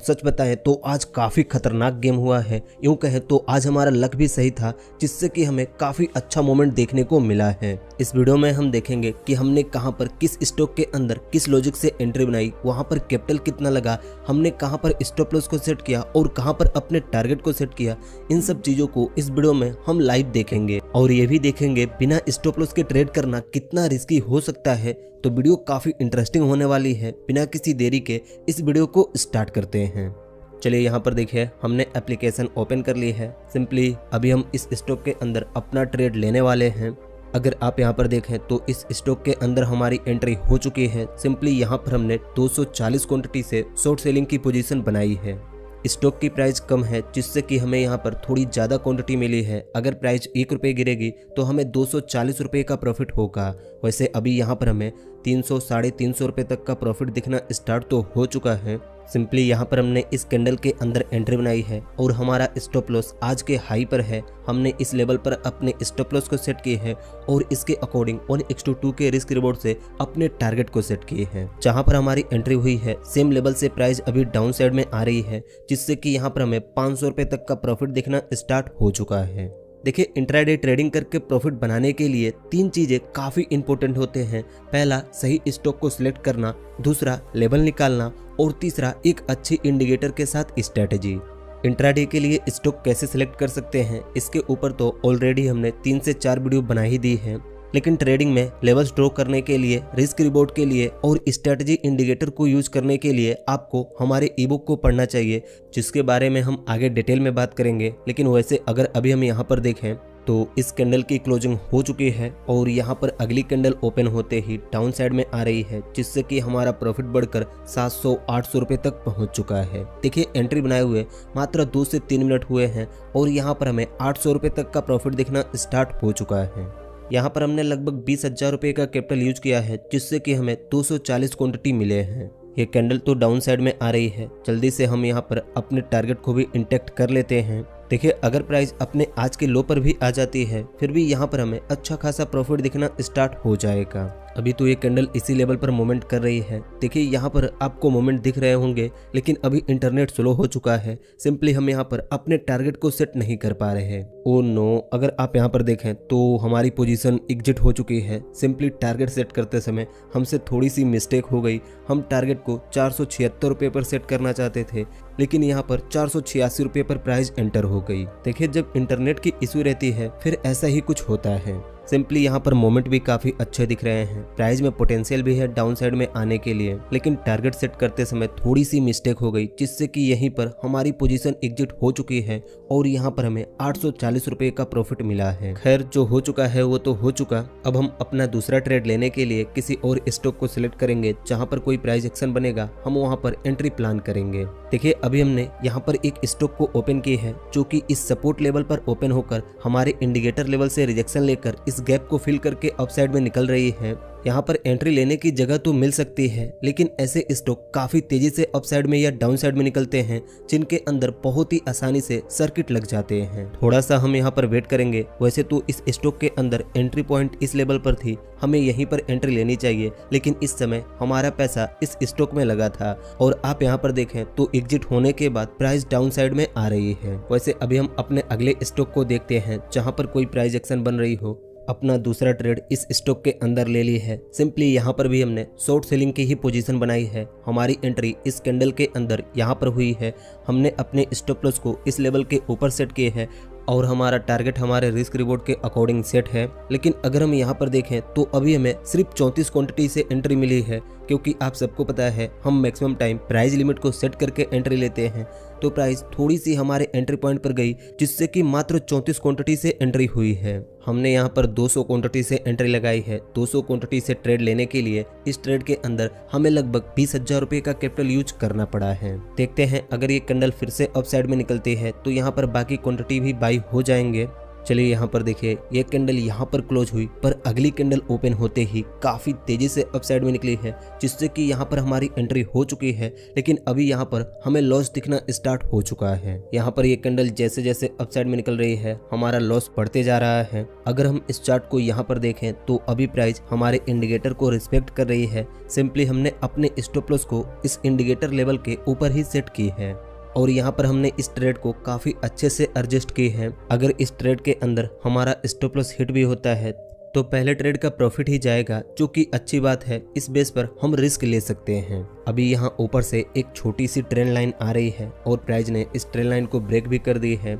सच बताएं तो आज काफ़ी खतरनाक गेम हुआ है। यूं कहें तो आज हमारा लक भी सही था, जिससे कि हमें काफ़ी अच्छा मोमेंट देखने को मिला है। इस वीडियो में हम देखेंगे कि हमने कहां पर किस स्टॉक के अंदर किस लॉजिक से एंट्री बनाई, वहां पर कैपिटल कितना लगा, हमने कहां पर स्टॉप लॉस को सेट किया और कहां पर अपने टारगेट को सेट किया। इन सब चीज़ों को इस वीडियो में हम लाइव देखेंगे और ये भी देखेंगे बिना स्टॉप लॉस के ट्रेड करना कितना रिस्की हो सकता है। तो वीडियो काफ़ी इंटरेस्टिंग होने वाली है। बिना किसी देरी के इस वीडियो को स्टार्ट करते हैं। चलिए यहाँ पर देखिए, हमने एप्लीकेशन ओपन कर ली है। सिंपली अभी हम इस स्टॉक के अंदर अपना ट्रेड लेने वाले हैं। अगर आप यहाँ पर देखें तो इस स्टॉक के अंदर हमारी एंट्री हो चुकी है। सिंपली यहाँ पर हमने 240 क्वांटिटी से शॉर्ट सेलिंग की पोजीशन बनाई है। स्टॉक की प्राइस कम है, जिससे कि हमें यहाँ पर थोड़ी ज़्यादा क्वांटिटी मिली है। अगर प्राइस 1 रुपये गिरेगी तो हमें 240 रुपये का प्रॉफिट होगा। वैसे अभी यहाँ पर हमें 300 साढ़े 300 रुपये तक का प्रॉफिट दिखना स्टार्ट तो हो चुका है। सिंपली यहाँ पर हमने इस कैंडल के अंदर एंट्री बनाई है और हमारा स्टॉप लॉस आज के हाई पर है। हमने इस लेवल पर अपने स्टॉप लॉस को सेट किए हैं और इसके अकॉर्डिंग 1:2 के रिस्क रिवॉर्ड से अपने टारगेट को सेट किए हैं। जहाँ पर हमारी एंट्री हुई है सेम लेवल से प्राइस अभी डाउन साइड में आ रही है, जिससे कि यहाँ पर हमें 500 रुपये तक का प्रॉफिट दिखना स्टार्ट हो चुका है। देखिए, इंट्राडे ट्रेडिंग करके प्रॉफिट बनाने के लिए 3 चीज़ें काफ़ी इंपॉर्टेंट होते हैं। पहला, सही स्टॉक को सिलेक्ट करना, दूसरा लेवल निकालना और तीसरा एक अच्छी इंडिकेटर के साथ स्ट्रेटेजी। इंट्राडे के लिए स्टॉक कैसे सिलेक्ट कर सकते हैं, इसके ऊपर तो ऑलरेडी हमने 3 से 4 वीडियो बना ही दी है। लेकिन ट्रेडिंग में लेवल्स ड्रॉ करने के लिए, रिस्क रिवॉर्ड के लिए और स्ट्रेटजी इंडिकेटर को यूज करने के लिए आपको हमारे ई बुक को पढ़ना चाहिए, जिसके बारे में हम आगे डिटेल में बात करेंगे। लेकिन वैसे अगर अभी हम यहाँ पर देखें तो इस कैंडल की क्लोजिंग हो चुकी है और यहाँ पर अगली कैंडल ओपन होते ही डाउन साइड में आ रही है, जिससे कि हमारा प्रॉफिट बढ़कर 700-800 रुपये तक पहुँच चुका है। देखिए, एंट्री बनाए हुए मात्र 2 से 3 मिनट हुए हैं और यहाँ पर हमें 800 रुपये तक का प्रॉफिट दिखना स्टार्ट हो चुका है। यहाँ पर हमने लगभग 20,000 रुपये का कैपिटल यूज किया है, जिससे कि हमें 240 क्वांटिटी मिले हैं। ये कैंडल तो डाउन साइड में आ रही है। जल्दी से हम यहाँ पर अपने टारगेट को भी इंटैक्ट कर लेते हैं। देखिए, अगर प्राइस अपने आज के लो पर भी आ जाती है, फिर भी यहाँ पर हमें अच्छा खासा प्रॉफिट दिखना स्टार्ट हो जाएगा। अभी तो ये कैंडल इसी लेवल पर मूवमेंट कर रही है। देखिए, यहाँ पर आपको मूवमेंट दिख रहे होंगे, लेकिन अभी इंटरनेट स्लो हो चुका है। सिंपली हम यहाँ पर अपने टारगेट को सेट नहीं कर पा रहे हैं। ओ नो, अगर आप यहाँ पर देखें तो हमारी पोजीशन एग्जिट हो चुकी है। सिंपली टारगेट सेट करते समय हमसे थोड़ी सी मिस्टेक हो गई। हम टारगेट को 476 रुपये पर सेट करना चाहते थे, लेकिन यहाँ पर 486 रुपये पर प्राइस एंटर हो गई। देखिए, जब इंटरनेट की इशू रहती है फिर ऐसा ही कुछ होता है। सिंपली यहाँ पर मोमेंट भी काफी अच्छे दिख रहे हैं। प्राइस में पोटेंशियल भी है डाउन साइड में आने के लिए, लेकिन टारगेट सेट करते समय थोड़ी सी मिस्टेक हो गई, जिससे कि यहीं पर हमारी पोजीशन एग्जिट हो चुकी है और यहाँ पर हमें 840 रुपये का प्रॉफिट मिला है। खैर, जो हो चुका है वो तो हो चुका। अब हम अपना दूसरा ट्रेड लेने के लिए किसी और स्टॉक को सिलेक्ट करेंगे। जहाँ पर कोई प्राइस एक्शन बनेगा हम वहाँ पर एंट्री प्लान करेंगे। देखिए, अभी हमने यहाँ पर एक स्टॉक को ओपन की है, जो कि इस सपोर्ट लेवल पर ओपन होकर हमारे इंडिकेटर लेवल से रिजेक्शन लेकर इस गैप को फिल करके अपसाइड में निकल रही है। यहाँ पर एंट्री लेने की जगह तो मिल सकती है, लेकिन ऐसे स्टॉक काफी तेजी से अपसाइड में या डाउन साइड में निकलते हैं, जिनके अंदर बहुत ही आसानी से सर्किट लग जाते हैं। थोड़ा सा हम यहाँ पर वेट करेंगे। वैसे तो इस स्टॉक के अंदर एंट्री पॉइंट इस लेवल पर थी, हमें यहीं पर एंट्री लेनी चाहिए, लेकिन इस समय हमारा पैसा इस स्टॉक में लगा था और आप यहाँ पर देखें तो एग्जिट होने के बाद प्राइस डाउन साइड में आ रही है। वैसे अभी हम अपने अगले स्टॉक को देखते हैं, जहाँ पर कोई प्राइस एक्शन बन रही हो। अपना दूसरा ट्रेड इस स्टॉक के अंदर ले ली है। सिंपली यहाँ पर भी हमने शॉर्ट सेलिंग की ही पोजीशन बनाई है। हमारी एंट्री इस कैंडल के अंदर यहाँ पर हुई है। हमने अपने स्टॉप लॉस को इस लेवल के ऊपर सेट किए हैं और हमारा टारगेट हमारे रिस्क रिवॉर्ड के अकॉर्डिंग सेट है। लेकिन अगर हम यहाँ पर देखें तो अभी हमें सिर्फ 34 क्वांटिटी से एंट्री मिली है, क्योंकि आप सबको पता है हम मैक्सिमम टाइम प्राइस लिमिट को सेट करके एंट्री लेते हैं। तो प्राइस थोड़ी सी हमारे एंट्री पॉइंट पर गई, जिससे कि मात्र 34 क्वांटिटी से एंट्री हुई है। हमने यहाँ पर 200 क्वांटिटी से एंट्री लगाई है। 200 क्वांटिटी से ट्रेड लेने के लिए इस ट्रेड के अंदर हमें लगभग 20,000 रुपये का कैपिटल यूज करना पड़ा है। देखते हैं, अगर ये कैंडल फिर से अपसाइड में निकलती है तो यहाँ पर बाकी क्वांटिटी भी बाई हो जाएंगे। चलिए यहाँ पर देखिए ये कैंडल यहाँ पर क्लोज हुई, पर अगली कैंडल ओपन होते ही काफी तेजी से अपसाइड में निकली है, जिससे कि यहाँ पर हमारी एंट्री हो चुकी है। लेकिन अभी यहाँ पर हमें लॉस दिखना स्टार्ट हो चुका है। यहाँ पर ये कैंडल जैसे जैसे अपसाइड में निकल रही है हमारा लॉस बढ़ते जा रहा है। अगर हम इस चार्ट को यहाँ पर देखें तो अभी प्राइस हमारे इंडिकेटर को रिस्पेक्ट कर रही है। सिंपली हमने अपने स्टॉप लॉस को इस इंडिकेटर लेवल के ऊपर ही सेट की है और यहाँ पर हमने इस ट्रेड को काफी अच्छे से एडजस्ट की है। अगर इस ट्रेड के अंदर हमारा स्टॉप लॉस हिट भी होता है तो पहले ट्रेड का प्रॉफिट ही जाएगा, जो कि अच्छी बात है। इस बेस पर हम रिस्क ले सकते हैं। अभी यहाँ ऊपर से एक छोटी सी ट्रेंड लाइन आ रही है और प्राइस ने इस ट्रेंड लाइन को ब्रेक भी कर दी है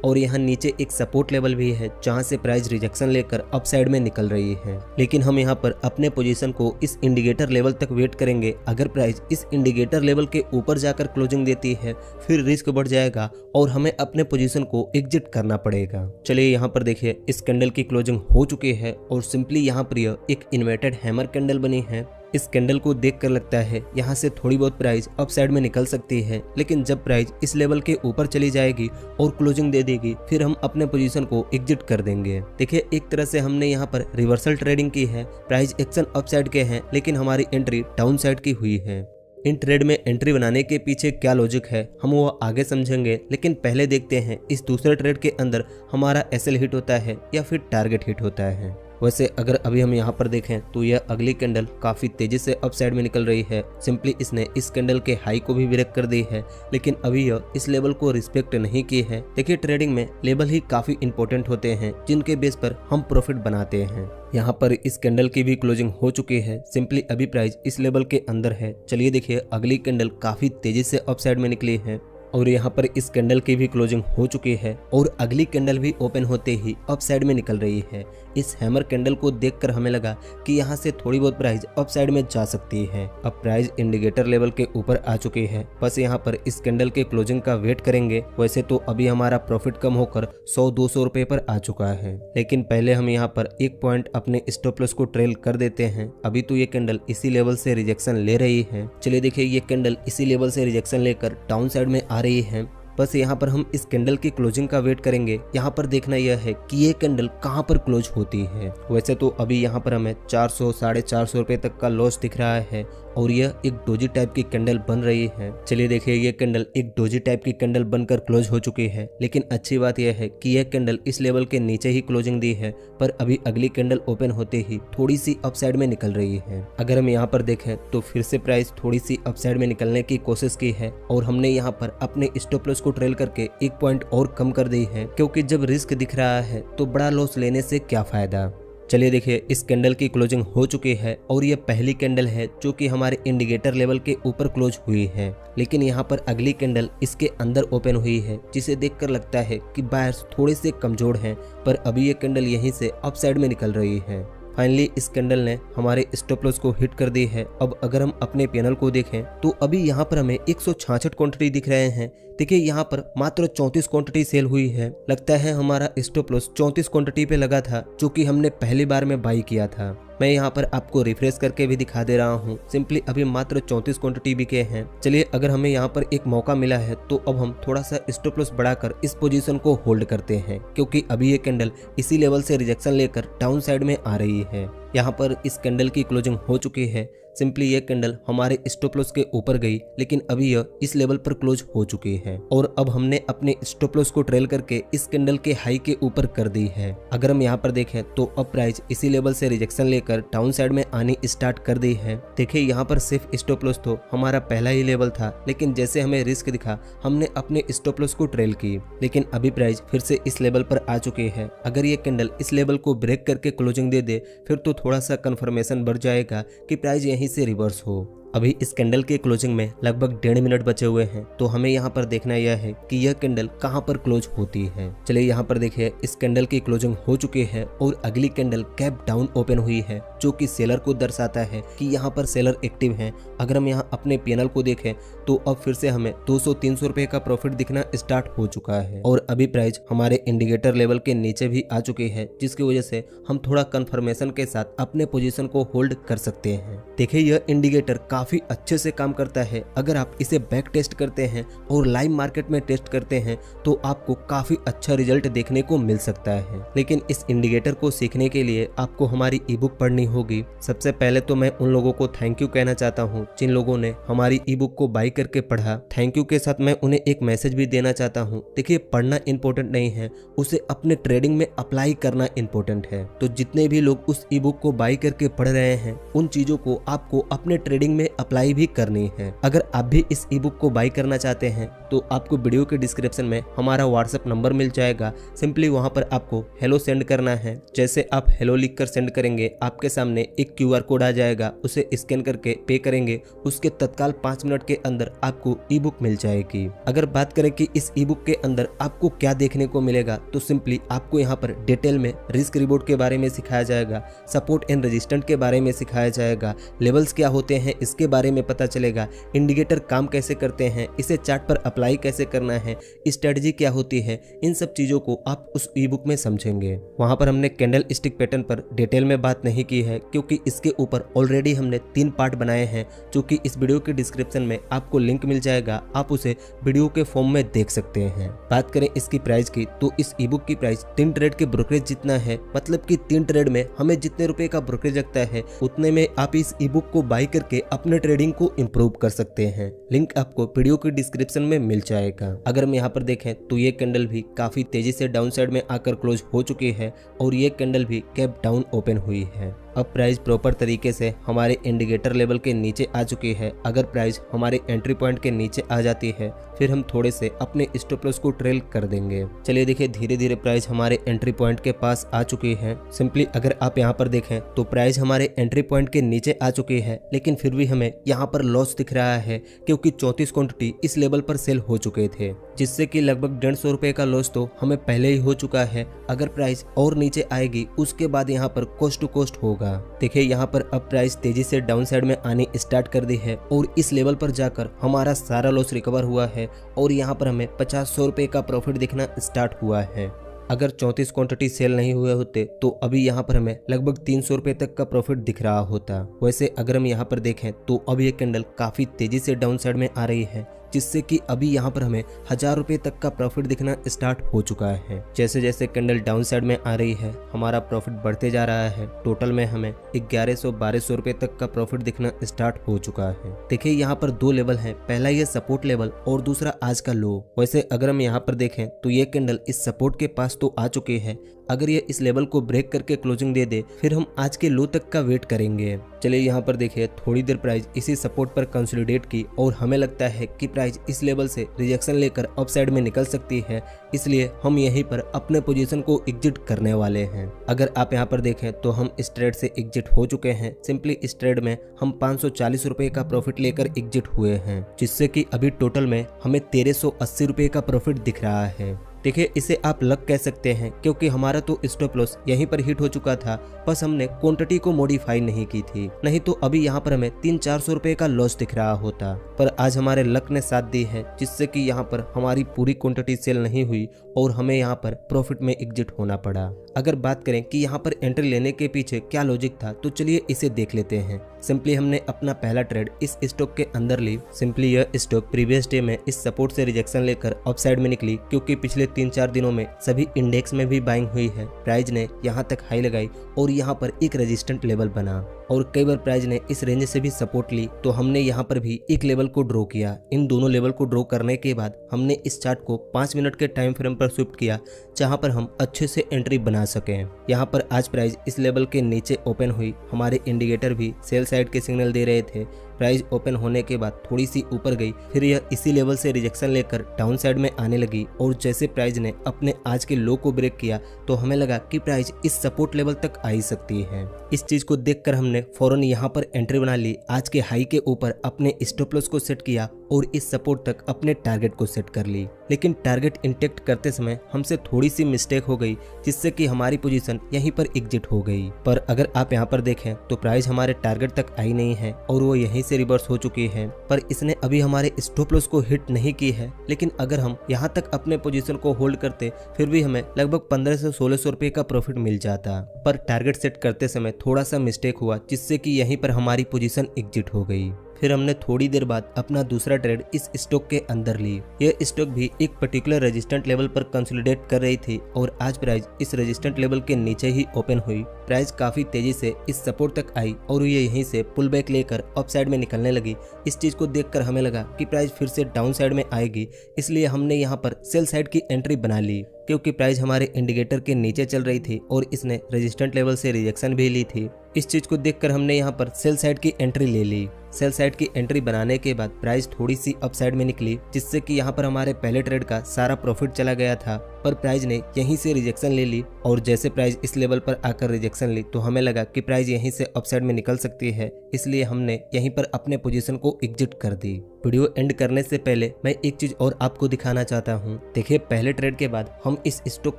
और यहाँ नीचे एक सपोर्ट लेवल भी है जहाँ से प्राइस रिजेक्शन लेकर अप साइड में निकल रही है। लेकिन हम यहाँ पर अपने पोजीशन को इस इंडिकेटर लेवल तक वेट करेंगे। अगर प्राइस इस इंडिकेटर लेवल के ऊपर जाकर क्लोजिंग देती है फिर रिस्क बढ़ जाएगा और हमें अपने पोजीशन को एग्जिट करना पड़ेगा। चलिए यहाँ पर देखिए इस कैंडल की क्लोजिंग हो चुकी है और सिंपली यहाँ पर यह एक इन्वर्टेड हैमर कैंडल बनी है। इस कैंडल को देखकर लगता है यहाँ से थोड़ी बहुत प्राइस अप साइड में निकल सकती है, लेकिन जब प्राइस इस लेवल के ऊपर चली जाएगी और क्लोजिंग दे देगी फिर हम अपने पोजीशन को एग्जिट कर देंगे। देखिए एक तरह से हमने यहाँ पर रिवर्सल ट्रेडिंग की है। प्राइस एक्शन अप साइड के हैं लेकिन हमारी एंट्री डाउन साइड की हुई है। इन ट्रेड में एंट्री बनाने के पीछे क्या लॉजिक है हम वो आगे समझेंगे, लेकिन पहले देखते हैं इस दूसरे ट्रेड के अंदर हमारा एसएल हिट होता है या फिर टारगेट हिट होता है। वैसे अगर अभी हम यहाँ पर देखें तो यह अगली कैंडल काफी तेजी से अप साइड में निकल रही है। सिंपली इसने इस कैंडल के हाई को भी ब्रेक कर दी है, लेकिन अभी यह इस लेवल को रिस्पेक्ट नहीं की है। देखिए ट्रेडिंग में लेवल ही काफी इंपॉर्टेंट होते हैं जिनके बेस पर हम प्रॉफिट बनाते हैं। यहाँ पर इस कैंडल की भी क्लोजिंग हो चुकी है। सिंपली अभी प्राइस इस लेवल के अंदर है। चलिए देखिए अगली कैंडल काफी तेजी से अप साइड में निकली है और यहाँ पर इस कैंडल की भी क्लोजिंग हो चुकी है और अगली कैंडल भी ओपन होते ही अप साइड में निकल रही है। इस हैमर कैंडल को देखकर हमें लगा कि यहाँ से थोड़ी बहुत प्राइस अप साइड में जा सकती है। अब प्राइस इंडिकेटर लेवल के ऊपर आ चुकी है, बस यहाँ पर इस कैंडल के क्लोजिंग का वेट करेंगे। वैसे तो अभी हमारा प्रॉफिट कम होकर 100-200 रुपए पर आ चुका है, लेकिन पहले हम यहाँ पर एक पॉइंट अपने स्टॉप लॉस को ट्रेल कर देते हैं। अभी तो ये कैंडल इसी लेवल से रिजेक्शन ले रही है। चलिए देखिए ये कैंडल इसी लेवल से रिजेक्शन लेकर डाउन साइड में आ रही है। बस यहाँ पर हम इस कैंडल की क्लोजिंग का वेट करेंगे। यहाँ पर देखना यह है कि ये कैंडल कहाँ पर क्लोज होती है। वैसे तो अभी यहाँ पर हमें 400-450 रुपए तक का लॉस दिख रहा है और यह एक डोजी टाइप की कैंडल बन रही है। चलिए देखिए ये कैंडल एक डोजी टाइप की कैंडल बनकर क्लोज हो चुकी है, लेकिन अच्छी बात यह है कि यह कैंडल इस लेवल के नीचे ही क्लोजिंग दी है, पर अभी अगली कैंडल ओपन होते ही थोड़ी सी अपसाइड में निकल रही है। अगर हम यहाँ पर देखें तो फिर से प्राइस थोड़ी सी अपसाइड में निकलने की कोशिश की है और हमने यहाँ पर अपने स्टॉप लॉस को ट्रेल करके एक पॉइंट और कम कर दी है, क्योंकि जब रिस्क दिख रहा है तो बड़ा लॉस लेने से क्या फायदा। चलिए देखिए इस कैंडल की क्लोजिंग हो चुकी है और ये पहली कैंडल है जो कि हमारे इंडिकेटर लेवल के ऊपर क्लोज हुई है, लेकिन यहाँ पर अगली कैंडल इसके अंदर ओपन हुई है, जिसे देखकर लगता है कि बायर्स थोड़े से कमजोर हैं, पर अभी ये कैंडल यहीं से अप साइड में निकल रही है। फाइनली इस कैंडल ने हमारे स्टॉप लॉस को हिट कर दी है। अब अगर हम अपने पैनल को देखें तो अभी यहाँ पर हमें 166 क्वांटिटी दिख रहे हैं। देखिए यहाँ पर मात्र 34 क्वांटिटी सेल हुई है। लगता है हमारा स्टॉप लॉस 34 क्वांटिटी पे लगा था, जो कि हमने पहली बार में बाई किया था। मैं यहाँ पर आपको रिफ्रेश करके भी दिखा दे रहा हूँ। सिंपली अभी मात्र 34 क्वांटिटी बिके हैं। चलिए अगर हमें यहाँ पर एक मौका मिला है तो अब हम थोड़ा सा स्टॉप लॉस बढ़ाकर इस पोजीशन को होल्ड करते हैं, क्योंकि अभी ये कैंडल इसी लेवल से रिजेक्शन लेकर डाउन साइड में आ रही है। यहाँ पर इस कैंडल की क्लोजिंग हो चुकी है। सिंपली ये कैंडल हमारे स्टॉप लॉस के ऊपर गई, लेकिन अभी यह इस लेवल पर क्लोज हो चुकी है और अब हमने अपने स्टॉप लॉस को ट्रेल करके इस कैंडल के हाई के ऊपर कर दी है। अगर हम यहाँ पर देखें तो अब प्राइस इसी लेवल से रिजेक्शन लेकर डाउन साइड में आनी स्टार्ट कर दी है। देखिए यहाँ पर सिर्फ स्टॉप लॉस तो हमारा पहला ही लेवल था, लेकिन जैसे हमें रिस्क दिखा हमने अपने स्टॉप लॉस को ट्रेल की, लेकिन अभी प्राइस फिर से इस लेवल पर आ चुकी है। अगर ये कैंडल इस लेवल को ब्रेक करके क्लोजिंग दे दे फिर तो थोड़ा सा कंफर्मेशन बढ़ जाएगा कि प्राइस यहीं से रिवर्स हो। अभी इस कैंडल के क्लोजिंग में लगभग 1.5 मिनट बचे हुए हैं, तो हमें यहाँ पर देखना यह है कि यह कैंडल कहाँ पर क्लोज होती है। चलिए यहाँ पर देखिए इस कैंडल की क्लोजिंग हो चुकी है और अगली कैंडल कैप डाउन ओपन हुई है, जो कि सेलर को दर्शाता है कि यहाँ पर सेलर एक्टिव हैं। अगर हम यहाँ अपने पैनल को देखें तो अब फिर से हमें 200-300 रुपए का प्रॉफिट दिखना स्टार्ट हो चुका है और अभी प्राइस हमारे इंडिकेटर लेवल के नीचे भी आ चुकी है, जिसकी वजह से हम थोड़ा कंफर्मेशन के साथ अपने पोजीशन को होल्ड कर सकते हैं। देखिए यह इंडिकेटर काफी अच्छे से काम करता है। अगर आप इसे बैक टेस्ट करते हैं और लाइव मार्केट में टेस्ट करते हैं तो आपको काफी अच्छा रिजल्ट देखने को मिल सकता है। लेकिन इस इंडिकेटर को सीखने के लिए आपको हमारी ई बुक पढ़नी होगी। सबसे पहले तो मैं उन लोगों को थैंक यू कहना चाहता हूँ जिन लोगों ने हमारी ई बुक को बाय करके पढ़ा। थैंक यू के साथ मैं उन्हें एक मैसेज भी देना चाहता हूँ। देखिए, पढ़ना इंपॉर्टेंट नहीं है, उसे अपने ट्रेडिंग में अप्लाई करना इंपॉर्टेंट है। तो जितने भी लोग उस ई बुक को बाय करके पढ़ रहे हैं उन चीजों को आपको अपने ट्रेडिंग में अप्लाई भी करनी है। अगर आप भी इस ई बुक को बाय करना चाहते हैं तो आपको वीडियो के डिस्क्रिप्शन में हमारा व्हाट्सएप नंबर मिल जाएगा। सिंपली वहां पर आपको हेलो सेंड करना है। जैसे आप हेलो लिखकर सेंड करेंगे आपके सामने एक क्यूआर कोड आ जाएगा, उसे स्कैन करके पे करेंगे, उसके तत्काल 5 मिनट के अंदर आपको ई बुक मिल जाएगी। अगर बात करें कि इस ई बुक के अंदर आपको क्या देखने को मिलेगा तो सिंपली आपको यहाँ पर डिटेल में रिस्क रिवॉर्ड के बारे में सिखाया जाएगा, सपोर्ट एंड रेजिस्टेंट के बारे में सिखाया जाएगा, लेवल्स क्या होते हैं इसके बारे में पता चलेगा, इंडिकेटर काम कैसे करते हैं, इसे चार्ट पर अप्लाई कैसे करना है, स्ट्रेटजी क्या होती है, इन सब चीजों को आप उस ई बुक में समझेंगे। वहां पर हमने कैंडल स्टिक पैटर्न पर डिटेल में बात नहीं की है क्योंकि इसके ऊपर ऑलरेडी हमने 3 पार्ट बनाए हैं जो कि इस वीडियो के डिस्क्रिप्शन में आपको लिंक मिल जाएगा, आप उसे वीडियो के फॉर्म में देख सकते हैं। बात करें इसकी प्राइस की तो इस ई बुक की प्राइस 3 ट्रेड के ब्रोकरेज जितना है, मतलब कि 3 ट्रेड में हमें जितने रुपए का ब्रोकरेज लगता है उतने में आप इस ई बुक को बाय करके अपने ट्रेडिंग को इम्प्रूव कर सकते हैं। लिंक आपको वीडियो के डिस्क्रिप्शन में मिल जाएगा। अगर हम यहाँ पर देखें तो ये कैंडल भी काफी तेजी से डाउन साइड में आकर क्लोज हो चुकी है और ये कैंडल भी गैप डाउन ओपन हुई है। अब प्राइस प्रॉपर तरीके से हमारे इंडिकेटर लेवल के नीचे आ चुकी है। अगर प्राइस हमारे एंट्री पॉइंट के नीचे आ जाती है फिर हम थोड़े से अपने स्टॉप लॉस को ट्रेल कर देंगे। चलिए देखिए, धीरे धीरे प्राइस हमारे एंट्री पॉइंट के पास आ चुकी है। सिंपली अगर आप यहाँ पर देखें तो प्राइस हमारे एंट्री पॉइंट के नीचे आ चुकी है, लेकिन फिर भी हमें यहाँ पर लॉस दिख रहा है क्योंकि 34 क्वांटिटी इस लेवल पर सेल हो चुके थे, जिससे कि लगभग 150 रुपए का लॉस तो हमें पहले ही हो चुका है। अगर प्राइस और नीचे आएगी उसके बाद यहाँ पर कोस्ट टू कोस्ट होगा। देखिए, यहाँ पर अब प्राइस तेजी से डाउन साइड में आने स्टार्ट कर दी है और इस लेवल पर जाकर हमारा सारा लॉस रिकवर हुआ है और यहाँ पर हमें 50-100 रुपए का प्रॉफिट दिखना स्टार्ट हुआ है। अगर 34 क्वांटिटी सेल नहीं हुए होते तो अभी यहाँ पर हमें लगभग 300 रुपए तक का प्रॉफिट दिख रहा होता। वैसे अगर हम यहाँ पर देखें तो अब ये कैंडल काफी तेजी से डाउन साइड में आ रही है, जिससे कि अभी यहाँ पर हमें 1000 रुपए तक का प्रॉफिट दिखना स्टार्ट हो चुका है। जैसे जैसे कैंडल डाउन साइड में आ रही है हमारा प्रॉफिट बढ़ते जा रहा है। टोटल में हमें 1100-1200 रुपए तक का प्रॉफिट दिखना स्टार्ट हो चुका है। देखिए, यहाँ पर 2 लेवल है, पहला ये सपोर्ट लेवल और दूसरा आज का लो। वैसे अगर हम यहाँ पर देखें तो ये कैंडल इस सपोर्ट के पास तो आ चुकी है। अगर ये इस लेवल को ब्रेक करके क्लोजिंग दे दे फिर हम आज के लो तक का वेट करेंगे। चलिए यहाँ पर देखिए, थोड़ी देर प्राइस इसी सपोर्ट पर कंसोलिडेट की और हमें लगता है कि प्राइस इस लेवल से रिजेक्शन लेकर अप साइड में निकल सकती है, इसलिए हम यहीं पर अपने पोजीशन को एग्जिट करने वाले हैं। अगर आप यहाँ पर देखें तो हम इस ट्रेड से एग्जिट हो चुके हैं। सिंपली इस ट्रेड में हम 540 रुपए का प्रॉफिट लेकर एग्जिट हुए हैं, जिससे कि अभी टोटल में हमें 1380 रुपए का प्रॉफिट दिख रहा है। देखिए, इसे आप लक कह सकते हैं क्योंकि हमारा तो स्टॉप लॉस यहीं पर हिट हो चुका था, बस हमने क्वांटिटी को मॉडिफाई नहीं की थी, नहीं तो अभी यहाँ पर हमें 300-400 रुपए का लॉस दिख रहा होता। पर आज हमारे लक ने साथ दी है, जिससे कि यहाँ पर हमारी पूरी क्वांटिटी सेल नहीं हुई और हमें यहाँ पर प्रॉफिट में एग्जिट होना पड़ा। अगर बात करें कि यहाँ पर एंट्री लेने के पीछे क्या लॉजिक था तो चलिए इसे देख लेते हैं। सिंपली हमने अपना पहला ट्रेड इस स्टॉक के अंदर ली। सिंपली यह स्टॉक प्रीवियस डे में इस सपोर्ट से रिजेक्शन लेकर अपसाइड में निकली क्योंकि पिछले 3-4 दिनों में सभी इंडेक्स में भी बाइंग हुई है। प्राइस ने यहाँ तक हाई लगाई और यहाँ पर एक रेजिस्टेंट लेवल बना और कई बार प्राइस ने इस रेंज से भी सपोर्ट ली, तो हमने यहाँ पर भी एक लेवल को ड्रॉ किया। इन दोनों लेवल को ड्रॉ करने के बाद हमने इस चार्ट को 5 मिनट के टाइम फ्रेम पर शिफ्ट किया जहाँ पर हम अच्छे से एंट्री बना सकें। यहाँ पर आज प्राइस इस लेवल के नीचे ओपन हुई, हमारे इंडिकेटर भी सेल साइड के सिग्नल दे रहे थे। प्राइस ओपन होने के बाद थोड़ी सी ऊपर गई, फिर यह इसी लेवल से रिजेक्शन लेकर डाउन साइड में आने लगी और जैसे प्राइस ने अपने आज के लो को ब्रेक किया तो हमें लगा कि प्राइस इस सपोर्ट लेवल तक आ ही सकती है। इस चीज को देखकर हमने फौरन यहाँ पर एंट्री बना ली। आज के हाई के ऊपर अपने स्टॉप लॉस को सेट किया और इस सपोर्ट तक अपने टारगेट को सेट कर ली, लेकिन टारगेट इंटेक्ट करते समय हमसे थोड़ी सी मिस्टेक हो गई जिससे कि हमारी पोजीशन यहीं पर एग्जिट हो गई। पर अगर आप यहाँ पर देखें तो प्राइस हमारे टारगेट तक आई नहीं है और वो यहीं से रिवर्स हो चुकी है, पर इसने अभी हमारे स्टॉप लॉस को हिट नहीं की है। लेकिन अगर हम यहाँ तक अपने पोजीशन को होल्ड करते फिर भी हमें लगभग 1500 से 1600 रुपए का प्रॉफिट मिल जाता, पर टारगेट सेट करते समय थोड़ा सा मिस्टेक हुआ जिससे कि यहीं पर हमारी पोजीशन एग्जिट हो गई। फिर हमने थोड़ी देर बाद अपना दूसरा ट्रेड इस स्टॉक के अंदर ली। यह स्टॉक भी एक पर्टिकुलर रेजिस्टेंट लेवल पर कंसोलिडेट कर रही थी और आज प्राइस इस रेजिस्टेंट लेवल के नीचे ही ओपन हुई। प्राइस काफी तेजी से इस सपोर्ट तक आई और ये यहीं से पुल बैक लेकर अप साइड में निकलने लगी। इस चीज को देखकर हमें लगा कि प्राइस फिर से डाउन साइड में आएगी, इसलिए हमने यहाँ पर सेल साइड की एंट्री बना ली। क्योंकि प्राइस हमारे इंडिकेटर के नीचे चल रही थी और इसने रेजिस्टेंट लेवल से रिजेक्शन भी ली थी। इस चीज को देखकर हमने यहाँ पर सेल साइड की एंट्री ले ली। सेल साइड की एंट्री बनाने के बाद प्राइस थोड़ी सी अप साइड में निकली, जिससे कि यहाँ पर हमारे पहले ट्रेड का सारा प्रॉफिट चला गया था। पर प्राइस ने यहीं से रिजेक्शन ले ली और जैसे प्राइस इस लेवल पर आकर रिजेक्शन ली तो हमें लगा कि प्राइस यहीं से अप साइड में निकल सकती है, इसलिए हमने यहीं पर अपने पोजीशन को एग्जिट कर दी। वीडियो एंड करने से पहले मैं एक चीज और आपको दिखाना चाहता हूँ। देखिए, पहले ट्रेड के बाद हम इस स्टॉक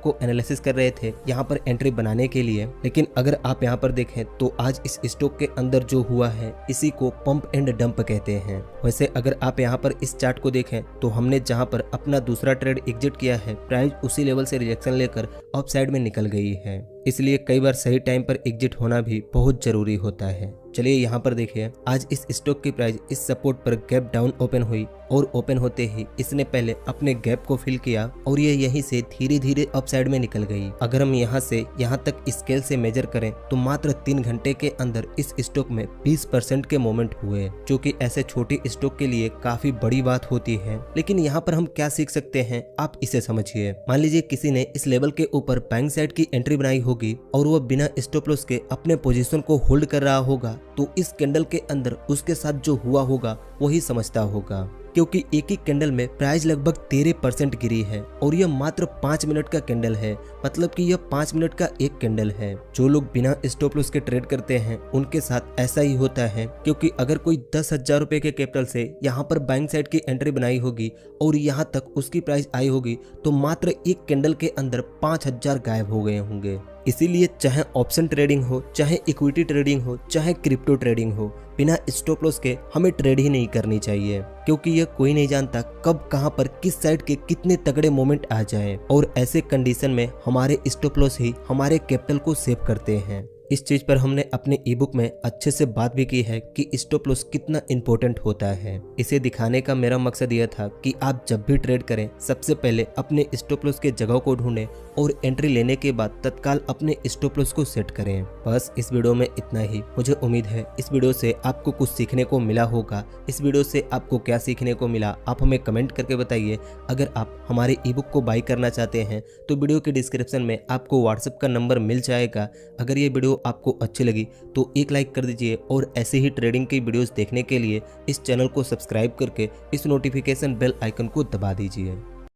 को एनालिसिस कर रहे थे यहाँ पर एंट्री बनाने के लिए, लेकिन अगर आप यहाँ पर देखें तो आज इस स्टॉक के अंदर जो हुआ है इसी को पंप एंड डंप कहते हैं। वैसे अगर आप यहाँ पर इस चार्ट को देखें तो हमने जहाँ पर अपना दूसरा ट्रेड एग्जिट किया है, प्राइस उसी लेवल से रिजेक्शन लेकर अप साइड में निकल गई है। इसलिए कई बार सही टाइम पर एग्जिट होना भी बहुत जरूरी होता है। चलिए यहाँ पर देखिए, आज इस स्टॉक की प्राइस इस सपोर्ट पर गैप डाउन ओपन हुई और ओपन होते ही इसने पहले अपने गैप को फिल किया और ये यहीं से धीरे धीरे अप साइड में निकल गई। अगर हम यहाँ से यहाँ तक स्केल से मेजर करें तो मात्र 3 घंटे के अंदर इस स्टॉक में 20% के मोमेंट हुए, जो कि ऐसे छोटे स्टॉक के लिए काफी बड़ी बात होती है। लेकिन यहाँ पर हम क्या सीख सकते हैं, आप इसे समझिए। मान लीजिए किसी ने इस लेवल के ऊपर बाइंग साइड की एंट्री बनाई होगी और वह बिना स्टॉप लॉस के अपने पोजीशन को होल्ड कर रहा होगा, तो इस कैंडल के अंदर उसके साथ जो हुआ होगा वही समझता होगा, क्योंकि एक ही कैंडल में प्राइस लगभग 13% गिरी है और यह मात्र 5 मिनट का कैंडल है। मतलब कि यह 5 मिनट का एक कैंडल है। जो लोग बिना स्टॉप लॉस के ट्रेड करते हैं उनके साथ ऐसा ही होता है, क्योंकि अगर कोई 10,000 रुपए के कैपिटल से यहाँ पर बाइंग साइड की एंट्री बनाई होगी और यहाँ तक उसकी प्राइस आई होगी तो मात्र एक कैंडल के अंदर 5,000 गायब हो गए होंगे। इसीलिए चाहे ऑप्शन ट्रेडिंग हो, चाहे इक्विटी ट्रेडिंग हो, चाहे क्रिप्टो ट्रेडिंग हो, बिना स्टॉप लॉस के हमें ट्रेड ही नहीं करनी चाहिए, क्योंकि यह कोई नहीं जानता कब कहां पर किस साइड के कितने तगड़े मोमेंट आ जाए और ऐसे कंडीशन में हमारे स्टॉप लॉस ही हमारे कैपिटल को सेव करते हैं। इस चीज पर हमने अपने ई बुक में अच्छे से बात भी की है कि स्टॉप लॉस कितना इंपॉर्टेंट होता है। इसे दिखाने का मेरा मकसद यह था कि आप जब भी ट्रेड करें सबसे पहले अपने स्टॉप लॉस के जगह को ढूंढें और एंट्री लेने के बाद तत्काल अपने स्टॉप लॉस को सेट करें। बस इस वीडियो में इतना ही। मुझे उम्मीद है इस वीडियो से आपको कुछ सीखने को मिला होगा। इस वीडियो से आपको क्या सीखने को मिला आप हमें कमेंट करके बताइए। अगर आप हमारे ई बुक को बाय करना चाहते हैं तो वीडियो के डिस्क्रिप्शन में आपको व्हाट्सएप का नंबर मिल जाएगा। अगर ये वीडियो आपको अच्छी लगी तो एक लाइक कर दीजिए और ऐसे ही ट्रेडिंग की वीडियोस देखने के लिए इस चैनल को सब्सक्राइब करके इस नोटिफिकेशन बेल आइकन को दबा दीजिए।